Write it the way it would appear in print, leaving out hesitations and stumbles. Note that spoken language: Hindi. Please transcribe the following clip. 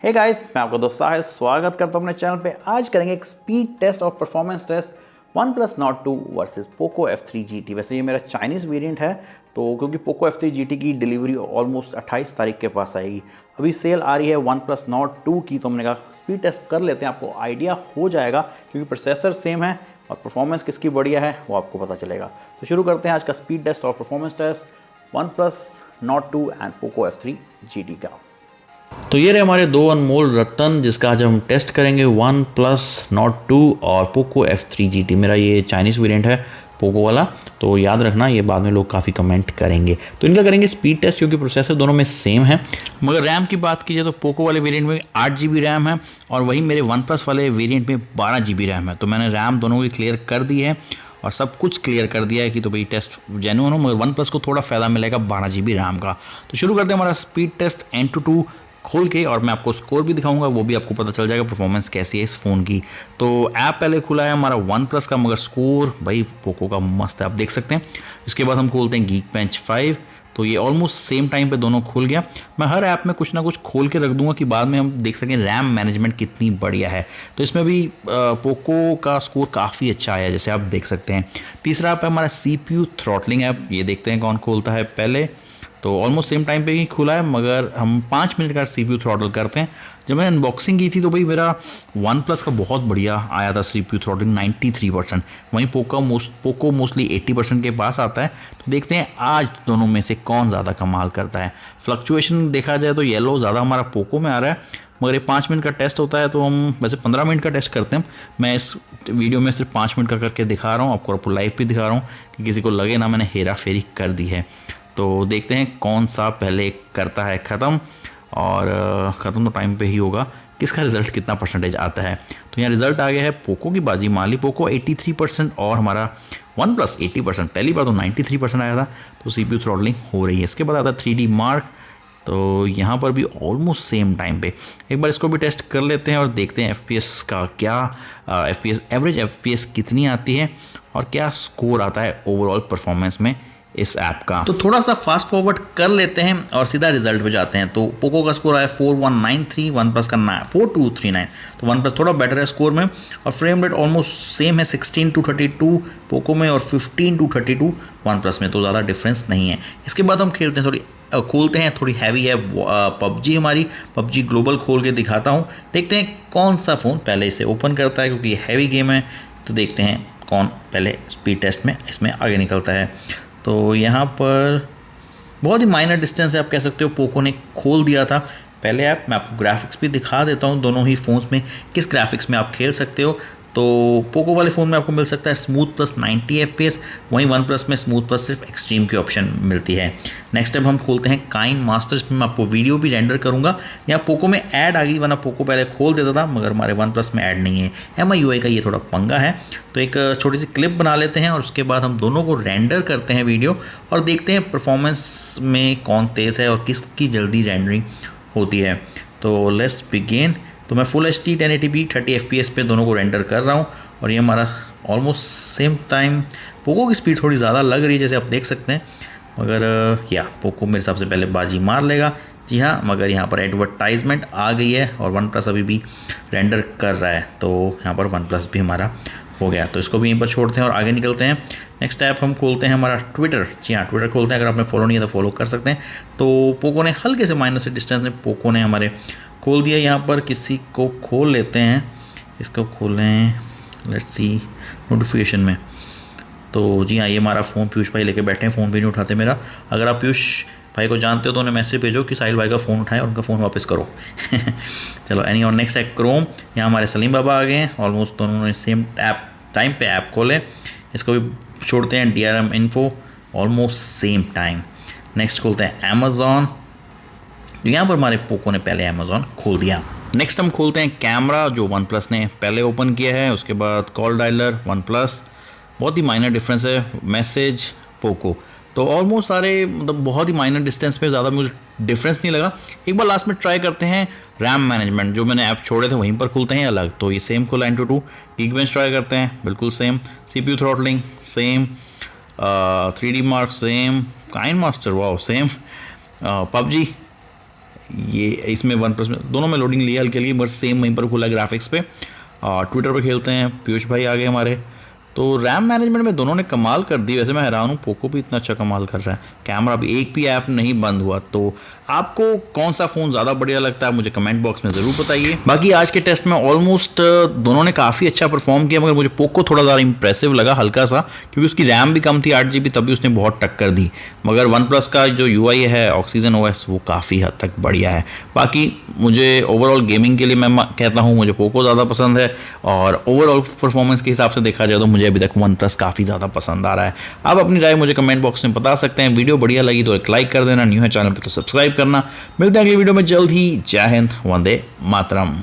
हे गाइस, मैं आपका दोस्त साहिल स्वागत करता हूं अपने चैनल पे। आज करेंगे एक स्पीड टेस्ट और performance test OnePlus Nord 2 versus Poco F3 GT। वैसे ये मेरा चाइनीज़ वेरिएंट है, तो क्योंकि Poco F3 GT की डिलीवरी ऑलमोस्ट 28 तारीख के पास आएगी। अभी सेल आ रही है OnePlus Nord 2 की, तो हमने कहा स्पीड टेस्ट कर लेते हैं, आपको आइडिया हो जाएगा क्योंकि प्रोसेसर सेम है और परफॉर्मेंस किसकी बढ़िया है वो आपको पता चलेगा। तो शुरू करते हैं आज का स्पीड टेस्ट और performance test OnePlus Nord 2 and Poco F3 GT का। तो ये रहे हमारे दो अनमोल रत्न जिसका आज हम टेस्ट करेंगे OnePlus Nord 2 और Poco F3 GT। मेरा ये चाइनीज़ वेरिएंट है पोको वाला, तो याद रखना ये बाद में लोग काफ़ी कमेंट करेंगे। तो इनका करेंगे स्पीड टेस्ट क्योंकि प्रोसेसर दोनों में सेम है। मगर रैम की बात कीजिए तो पोको वाले वेरिएंट में 8 GB रैम है और वहीं मेरे OnePlus वाले वेरिएंट में 12 GB रैम है। तो मैंने रैम दोनों की क्लियर कर दी है और सब कुछ क्लियर कर दिया है कि तो भाई टेस्ट जेन्युइन हो, मगर OnePlus को थोड़ा फ़ायदा मिलेगा 12 GB रैम का। तो शुरू करते हैं हमारा स्पीड टेस्ट Antutu खोल के, और मैं आपको स्कोर भी दिखाऊंगा, वो भी आपको पता चल जाएगा परफॉर्मेंस कैसी है इस फ़ोन की। तो ऐप पहले खुला है हमारा OnePlus का, मगर स्कोर भाई पोको का मस्त है, आप देख सकते हैं। इसके बाद हम खोलते हैं Geekbench 5, तो ये ऑलमोस्ट सेम टाइम पे दोनों खुल गया। मैं हर ऐप में कुछ ना कुछ खोल के रख दूंगा कि बाद में हम देख सकें रैम मैनेजमेंट कितनी बढ़िया है। तो इसमें भी पोको का स्कोर काफ़ी अच्छा आया, जैसे आप देख सकते हैं। तीसरा ऐप है हमारा CPU थ्रॉटलिंग ऐप, ये देखते हैं कौन खोलता है पहले। तो ऑलमोस्ट सेम टाइम पे ही खुला है, मगर हम 5 मिनट का CPU थ्रॉटल करते हैं। जब मैंने अनबॉक्सिंग की थी तो भाई मेरा OnePlus का बहुत बढ़िया आया था CPU थ्रॉटलिंग 93%, वहीं पोको मोस्टली 80% के पास आता है। तो देखते हैं आज दोनों में से कौन ज़्यादा कमाल करता है। फ्लक्चुएशन देखा जाए तो येलो ज़्यादा हमारा पोको में आ रहा है, मगर ये 5 मिनट का टेस्ट होता है तो हम वैसे 15 मिनट का टेस्ट करते हैं। मैं इस वीडियो में सिर्फ 5 मिनट का करके दिखा रहा हूँ आपको लाइव भी दिखा रहा हूँ कि किसी को लगे ना मैंने हेरा फेरी कर दी है। तो देखते हैं कौन सा पहले करता है ख़त्म, और ख़त्म तो टाइम पे ही होगा, किसका रिज़ल्ट कितना परसेंटेज आता है। तो यहाँ रिज़ल्ट आ गया है पोको की बाजी मान ली, पोको 83% और हमारा OnePlus 80%। पहली बार तो 93% आया था, तो CPU थ्रॉटलिंग हो रही है। इसके बाद आता है 3D मार्क, तो यहाँ पर भी ऑलमोस्ट सेम टाइम पे एक बार इसको भी टेस्ट कर लेते हैं और देखते हैं FPS का क्या FPS एवरेज FPS कितनी आती है और क्या स्कोर आता है ओवरऑल परफॉर्मेंस में इस ऐप का। तो थोड़ा सा फास्ट फॉरवर्ड कर लेते हैं और सीधा रिजल्ट पे जाते हैं। तो पोको का स्कोर आया 4193, OnePlus का 4239। तो OnePlus थोड़ा बेटर है स्कोर में, और फ्रेम रेट ऑलमोस्ट सेम है 16:32 पोको में और 15:32 OnePlus में, तो ज़्यादा डिफरेंस नहीं है। इसके बाद हम खेलते हैं खोलते हैं, थोड़ी हैवी है PUBG हमारी। PUBG ग्लोबल खोल के दिखाता हूँ, देखते हैं कौन सा फ़ोन पहले इसे ओपन करता है क्योंकि ये हैवी गेम है। तो देखते हैं कौन पहले स्पीड टेस्ट में इसमें आगे निकलता है। तो यहाँ पर बहुत ही माइनर डिस्टेंस है, आप कह सकते हो पोको ने खोल दिया था पहले ऐप। मैं आपको ग्राफिक्स भी दिखा देता हूँ दोनों ही फ़ोन्स में किस ग्राफिक्स में आप खेल सकते हो। तो पोको वाले फ़ोन में आपको मिल सकता है स्मूथ प्लस 90 FPS, वहीं OnePlus में स्मूथ प्लस सिर्फ एक्सट्रीम की ऑप्शन मिलती है। नेक्स्ट अब हम खोलते हैं काइन मास्टर, जिसमें मैं आपको वीडियो भी रेंडर करूँगा। यहाँ पोको में ऐड आ गई, वरना पोको पहले खोल देता था, मगर हमारे OnePlus में ऐड नहीं है। MIUI का ये थोड़ा पंगा है। तो एक छोटी सी क्लिप बना लेते हैं और उसके बाद हम दोनों को रेंडर करते हैं वीडियो, और देखते हैं परफॉर्मेंस में कौन तेज़ है और किसकी जल्दी रेंडरिंग होती है। तो लेट्स बिगिन। तो मैं फुल HD 1080p 30 FPS पे दोनों को रेंडर कर रहा हूँ, और ये हमारा ऑलमोस्ट सेम टाइम। पोको की स्पीड थोड़ी ज़्यादा लग रही है जैसे आप देख सकते हैं, मगर या पोको मेरे हिसाब से पहले बाजी मार लेगा। जी हाँ, मगर यहाँ पर एडवर्टाइजमेंट आ गई है और OnePlus अभी भी रेंडर कर रहा है, तो यहाँ पर OnePlus भी हमारा हो गया। तो इसको भी यहीं पर छोड़ते हैं और आगे निकलते हैं। नेक्स्ट ऐप हम खोलते हैं हमारा ट्विटर। जी हाँ, ट्विटर खोलते हैं। अगर आपने फॉलो नहीं है तो फॉलो कर सकते हैं। तो पोको ने हल्के से माइनस से डिस्टेंस में पोको ने हमारे खोल दिया। यहाँ पर किसी को खोल लेते हैं, इसको खोलें, लेट्स सी नोटिफिकेशन में। तो जी हाँ, ये हमारा फ़ोन पीयूष भाई लेके बैठे हैं, फ़ोन भी नहीं उठाते मेरा। अगर आप पीयूष भाई को जानते हो तो उन्हें मैसेज भेजो कि साहिल भाई का फ़ोन उठाएं और उनका फ़ोन वापस करो। चलो एनी और नेक्स्ट है क्रोम। यहाँ हमारे सलीम बाबा आ गए हैं, ऑलमोस्ट दोनों ने सेम ऐप टाइम पे ऐप खोले। इसको भी छोड़ते हैं DRM info, almost same time. Next खोलते हैं अमेज़ॉन। यहाँ पर हमारे पोको ने पहले अमेज़ॉन खोल दिया। नेक्स्ट हम खोलते हैं कैमरा, जो OnePlus ने पहले ओपन किया है। उसके बाद कॉल डायलर OnePlus, बहुत ही माइनर डिफरेंस है। मैसेज पोको, तो ऑलमोस्ट सारे मतलब बहुत ही माइनर डिस्टेंस पे, ज़्यादा मुझे डिफरेंस नहीं लगा। एक बार लास्ट में ट्राई करते हैं रैम मैनेजमेंट, जो मैंने ऐप छोड़े थे वहीं पर खुलते हैं अलग। तो ये सेम खुला Antutu। Geekbench ट्राई करते हैं, बिल्कुल same. CPU throttling same, 3D mark same, KineMaster wow same, PUBG ये इसमें वन प्लस में दोनों में लोडिंग लिया हल्की हल्की, बस सेम वहीं पर खुला ग्राफिक्स पे। और ट्विटर पर खेलते हैं, पीयूष भाई आ गए हमारे। तो रैम मैनेजमेंट में दोनों ने कमाल कर दी। वैसे मैं हैरान हूँ, पोको भी इतना अच्छा कमाल कर रहा है। कैमरा भी एक भी ऐप नहीं बंद हुआ। तो आपको कौन सा फ़ोन ज़्यादा बढ़िया लगता है मुझे कमेंट बॉक्स में ज़रूर बताइए। बाकी आज के टेस्ट में ऑलमोस्ट दोनों ने काफ़ी अच्छा परफॉर्म किया, मगर मुझे पोको थोड़ा ज़्यादा इंप्रेसिव लगा हल्का सा, क्योंकि उसकी रैम भी कम थी 8 GB, तभी उसने बहुत टक्कर दी। मगर वन प्लस का जो UI है ऑक्सीजन OS वो काफ़ी हद तक बढ़िया है। बाकी मुझे ओवरऑल गेमिंग के लिए मैं कहता हूँ मुझे पोको ज़्यादा पसंद है, और ओवरऑल परफॉर्मेंस के हिसाब से देखा जाए तो मुझे अभी तक वन प्लस काफ़ी ज़्यादा पसंद आ रहा है। आप अपनी राय मुझे कमेंट बॉक्स में बता सकते हैं। वीडियो बढ़िया लगी तो एक लाइक कर देना, न्यू है चैनल पर तो सब्सक्राइब करना। मिलते हैं अगली वीडियो में जल्द ही। जय हिंद, वंदे मातरम।